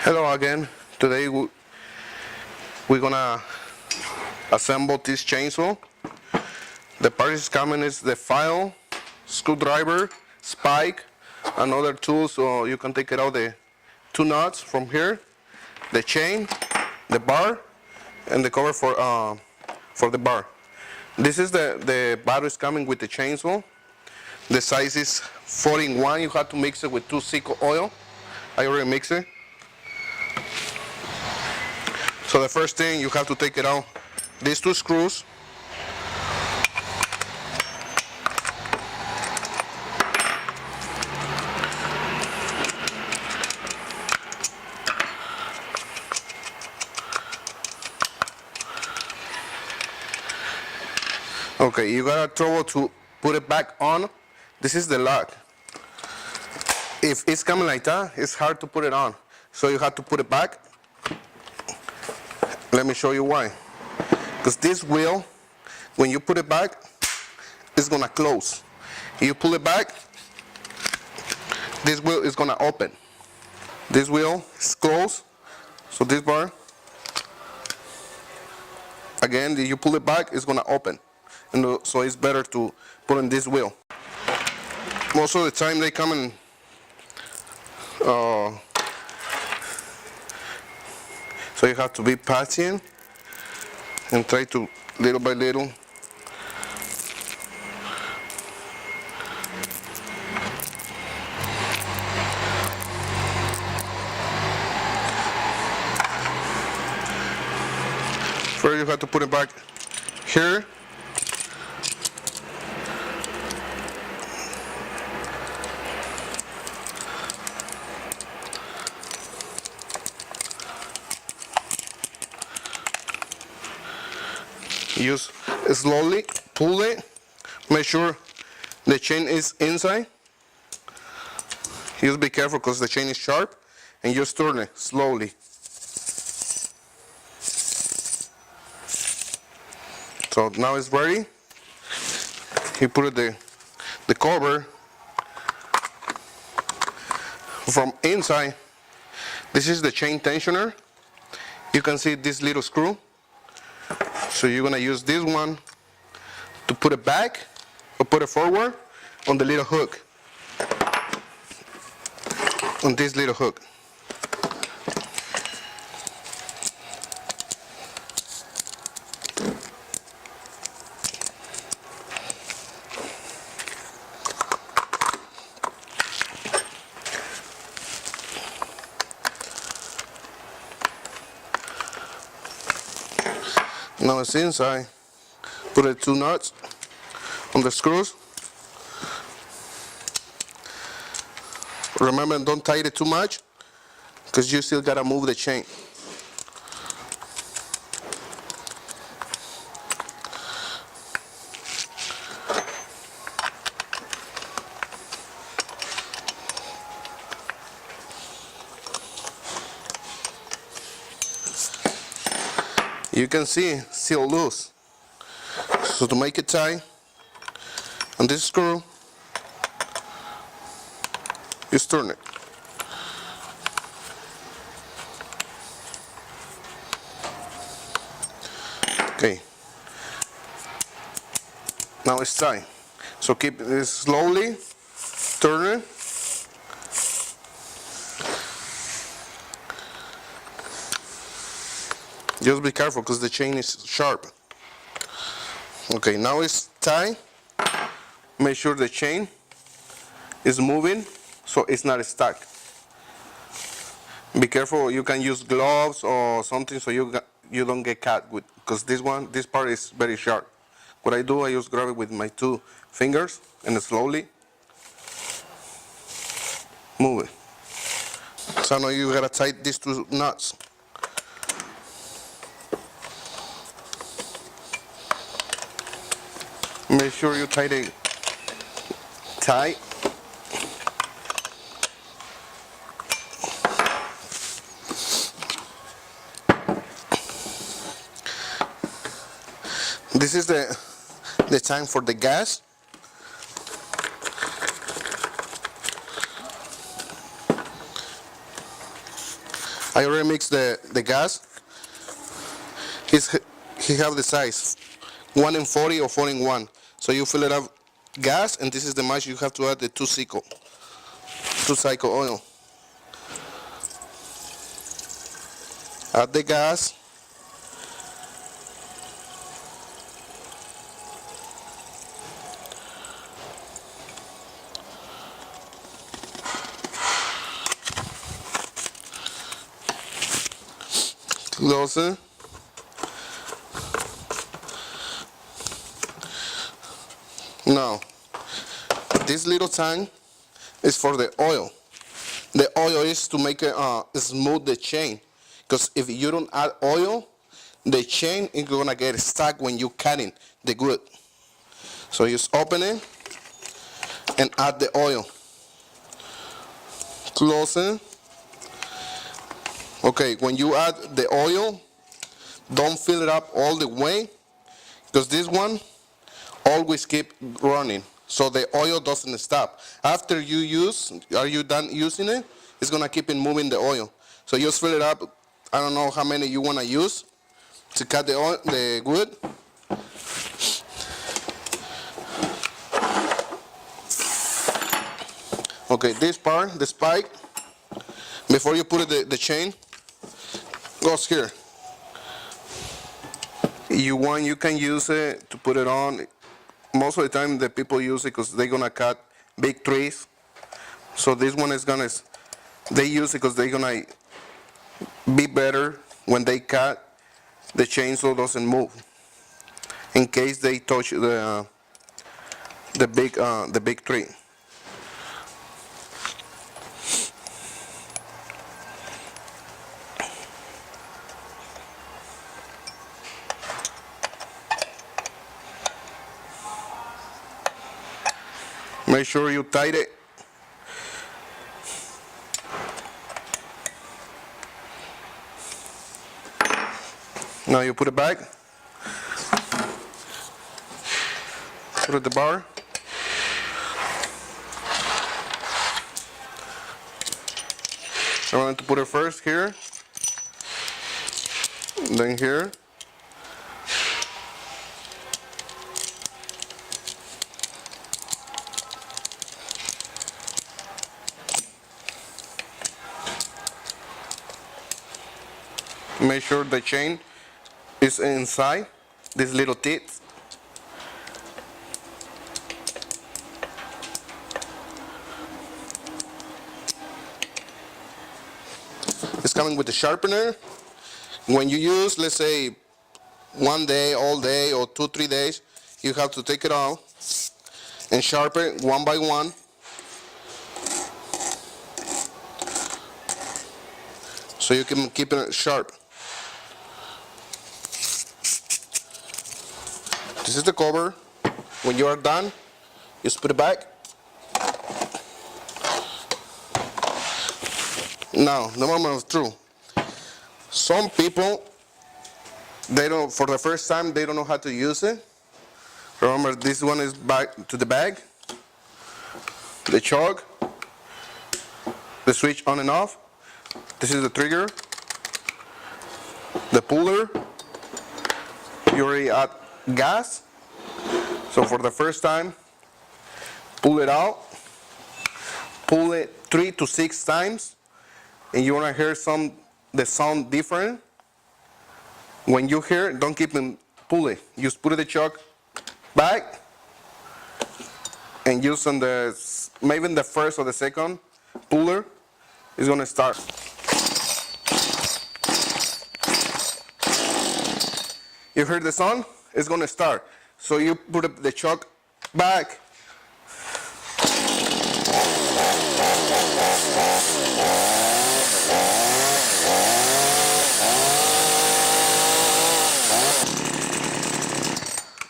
Hello again. Today we're gonna assemble this chainsaw. The parts coming is the file, screwdriver, spike, and other tools, so you can take it out the two nuts from here, the chain, the bar, and the cover for the bar. This is the batteries coming with the chainsaw. The size is 4-in-1. You have to mix it with 2 Zico oil. I already mixed it. So the first thing, you have to take it out, these 2 screws. Okay, you gotta trouble to put it back on. This is the lock. If it's coming like that, it's hard to put it on. So you have to put it back. Let me show you why. Because this wheel, when you put it back, it's gonna close. You pull it back, this wheel is gonna open. This wheel is closed, so this bar, again, you pull it back, it's gonna open. And so it's better to put in this wheel. Most of the time they come in so you have to be patient and try to little by little. First you have to put it back here. Use slowly, pull it, make sure the chain is inside. Just be careful because the chain is sharp, and just turn it slowly. So now it's ready. You put the cover from inside. This is the chain tensioner. You can see this little screw. So you're gonna use this one to put it back or put it forward on the little hook. On this little hook. Now it's inside. Put the 2 nuts on the screws. Remember, don't tighten it too much because you still gotta move the chain. You can see still loose. So to make it tight on this screw, just turn it. Okay. Now it's tight. So keep this slowly, turn it. Just be careful because the chain is sharp. Okay, now it's tight. Make sure the chain is moving so it's not stuck. Be careful, you can use gloves or something so you don't get cut with, because this part is very sharp. What I do, I just grab it with my 2 fingers and slowly move it. So now you gotta tighten these 2 nuts. Make sure you tighten it tight. This is the time for the gas. I already mixed the gas. He have the size 1 in 40 or 4 in 1. So you fill it up gas, and this is the match. You have to add the 2 cycle oil. Add the gas. Close it. Now, this little tank is for the oil. The oil is to make it smooth the chain. Because if you don't add oil, the chain is gonna get stuck when you cutting the wood. So just open it and add the oil. Close it. Okay, when you add the oil, don't fill it up all the way, because this one always keep running, so the oil doesn't stop. After are you done using it, it's gonna keep it moving the oil. So just fill it up. I don't know how many you wanna use to cut the wood. Okay, this part, the spike, before you put it, the chain goes here. You can use it to put it on. Most of the time the people use it because they're gonna cut big trees. So this one is they use it because they're gonna be better when they cut. The chainsaw doesn't move in case they touch the big tree. Make sure you tight it. Now you put it back. Put it the bar. I want to put it first here, then here. Make sure the chain is inside these little teeth. It's coming with the sharpener. When you use, let's say, 1 day, all day, or 2-3 days, you have to take it out and sharpen one by one. So you can keep it sharp. This is the cover. When you are done, just put it back. Now, the moment of truth. Some people, for the first time, they don't know how to use it. Remember, this one is back to the bag, the choke, the switch on and off. This is the trigger, the puller. You already add gas. So for the first time, pull it out, pull it 3 to 6 times, and you want to hear the sound different. When you hear, don't keep it pulling. Just put the choke back, and use on maybe in the first or the second puller, it's going to start. You heard the sound? It's going to start. So you put the choke back.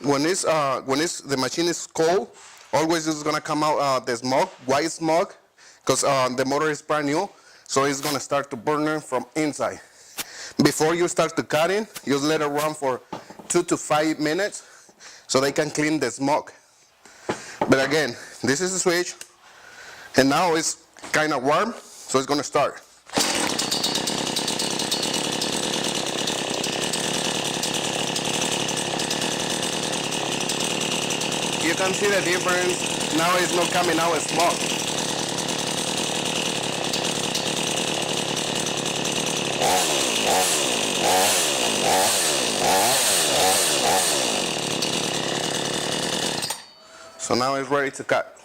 When the machine is cold, always is going to come out the smoke, white smoke, because the motor is brand new, so it's going to start to burn from inside. Before you start to cut it, just let it run for 2 to 5 minutes so they can clean the smoke. But again, this is the switch, and now it's kind of warm, so it's going to start. You can see the difference. Now it's not coming out as smoke. So now it's ready to cut.